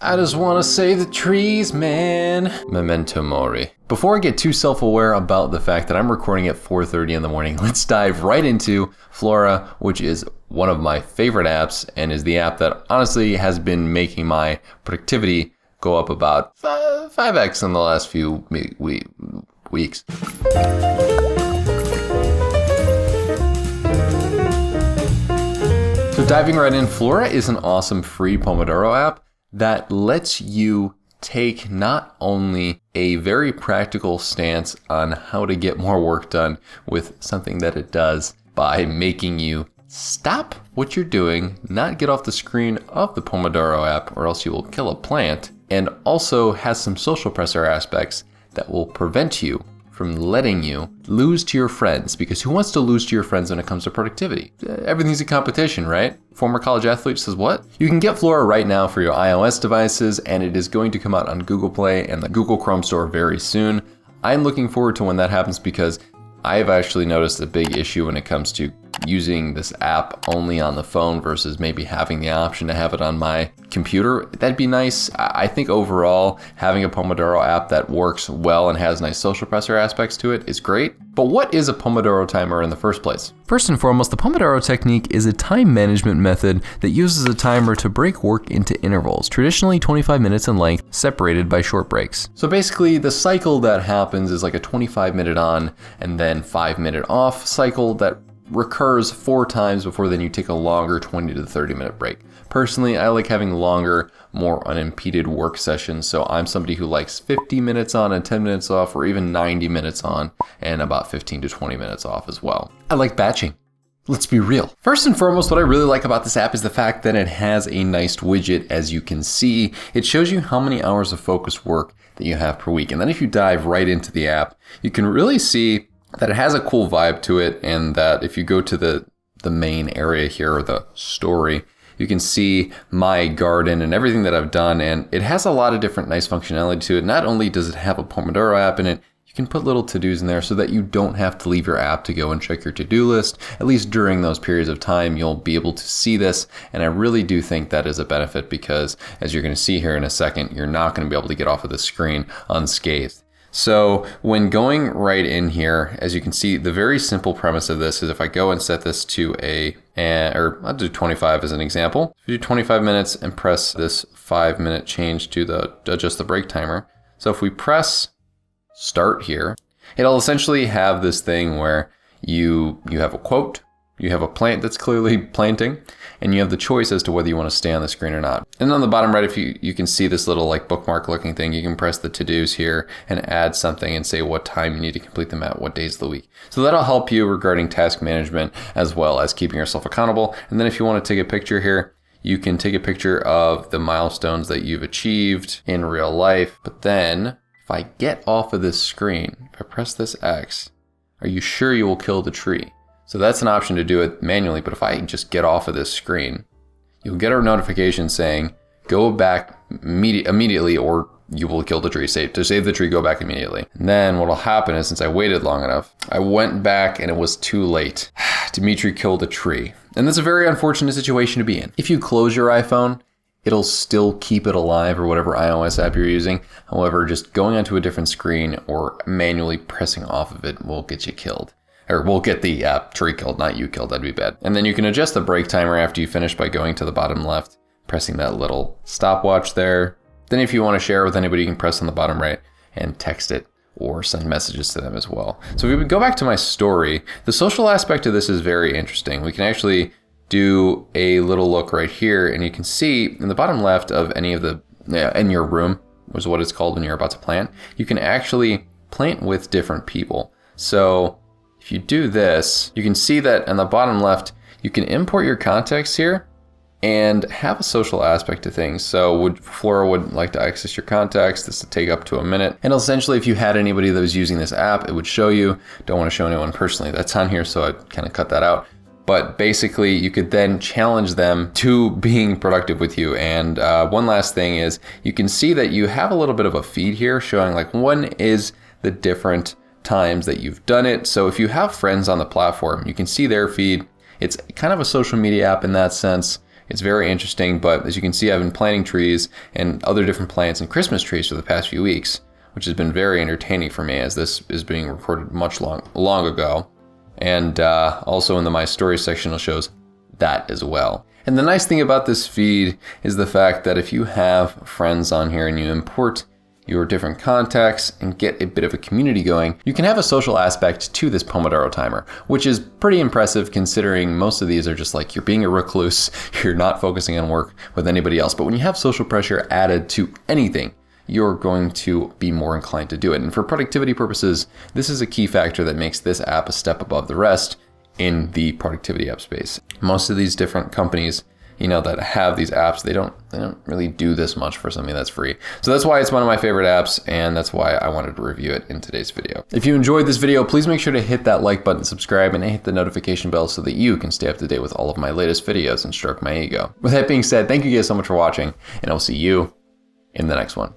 I just want to save the trees, man. Memento mori. Before I get too self-aware about the fact that I'm recording at 4:30 in the morning, let's dive right into Flora, which is one of my favorite apps and is the app that honestly has been making my productivity go up about 5X in the last few weeks. So diving right in, Flora is an awesome free Pomodoro app that lets you take not only a very practical stance on how to get more work done with something that it does by making you stop what you're doing, not get off the screen of the Pomodoro app or else you will kill a plant, and also has some social pressure aspects that will prevent you from letting you lose to your friends, because who wants to lose to your friends when it comes to productivity? Everything's a competition, right? Former college athlete says what? You can get Flora right now for your iOS devices, and it is going to come out on Google Play and the Google Chrome store very soon. I'm looking forward to when that happens because I've actually noticed a big issue when it comes to using this app only on the phone versus maybe having the option to have it on my computer. That'd be nice. I think overall, having a Pomodoro app that works well and has nice social pressure aspects to it is great. But what is a Pomodoro timer in the first place? First and foremost, the Pomodoro Technique is a time management method that uses a timer to break work into intervals, traditionally 25 minutes in length, separated by short breaks. So basically, the cycle that happens is like a 25-minute on and then 5-minute off cycle that recurs 4 times before then you take a longer 20 to 30-minute break. Personally, I like having longer, more unimpeded work sessions, so I'm somebody who likes 50 minutes on and 10 minutes off, or even 90 minutes on and about 15 to 20 minutes off as well. I like batching. Let's be real. First and foremost, what I really like about this app is the fact that it has a nice widget. As you can see, it shows you how many hours of focused work that you have per week. And then if you dive right into the app, you can really see that it has a cool vibe to it, and that if you go to the main area here, or the story, you can see my garden and everything that I've done, and it has a lot of different nice functionality to it. Not only does it have a Pomodoro app in it, you can put little to-dos in there so that you don't have to leave your app to go and check your to-do list. At least during those periods of time, you'll be able to see this, and I really do think that is a benefit because, as you're going to see here in a second, you're not going to be able to get off of the screen unscathed. So when going right in here, as you can see, the very simple premise of this is if I go and set this to or I'll do 25 as an example. If you do 25 minutes and press this 5-minute change to adjust the break timer. So if we press start here, it'll essentially have this thing where you have a quote, you have a plant that's clearly planting, and you have the choice as to whether you want to stay on the screen or not. And on the bottom right, if you can see this little like bookmark looking thing, you can press the to-dos here and add something and say what time you need to complete them at, what days of the week. So that'll help you regarding task management as well as keeping yourself accountable. And then if you want to take a picture here, you can take a picture of the milestones that you've achieved in real life. But then if I get off of this screen, if I press this X, are you sure you will kill the tree? So that's an option to do it manually, but if I just get off of this screen, you'll get a notification saying, go back immediately or you will kill the tree. To save the tree, go back immediately. And then what'll happen is, since I waited long enough, I went back and it was too late. Dimitri killed a tree. And that's a very unfortunate situation to be in. If you close your iPhone, it'll still keep it alive, or whatever iOS app you're using. However, just going onto a different screen or manually pressing off of it will get you killed. Or we'll get the tree killed, not you killed. That'd be bad. And then you can adjust the break timer after you finish by going to the bottom left, pressing that little stopwatch there. Then if you want to share with anybody, you can press on the bottom right and text it or send messages to them as well. So if we go back to my story, the social aspect of this is very interesting. We can actually do a little look right here, and you can see in the bottom left of any of the, in your room, was what it's called when you're about to plant, you can actually plant with different people. So if you do this, you can see that on the bottom left, you can import your contacts here and have a social aspect to things. So Flora would like to access your contacts. This would take up to a minute. And essentially, if you had anybody that was using this app, it would show you. Don't want to show anyone personally that's on here, so I kind of cut that out. But basically, you could then challenge them to being productive with you. And one last thing is, you can see that you have a little bit of a feed here showing like when is the different times that you've done it. So if you have friends on the platform, you can see their feed. It's kind of a social media app in that sense. It's very interesting, but as you can see, I've been planting trees and other different plants and Christmas trees for the past few weeks, which has been very entertaining for me as this is being recorded long ago. And also in the My Stories section, it shows that as well. And the nice thing about this feed is the fact that if you have friends on here and you import your different contacts and get a bit of a community going, you can have a social aspect to this Pomodoro timer, which is pretty impressive considering most of these are just like you're being a recluse, you're not focusing on work with anybody else. But when you have social pressure added to anything, you're going to be more inclined to do it. And for productivity purposes, this is a key factor that makes this app a step above the rest in the productivity app space. Most of these different companies, that have these apps, they don't really do this much for something that's free. So that's why it's one of my favorite apps, and that's why I wanted to review it in today's video. If you enjoyed this video, please make sure to hit that like button, subscribe, and hit the notification bell so that you can stay up to date with all of my latest videos and stroke my ego. With that being said, thank you guys so much for watching, and I'll see you in the next one.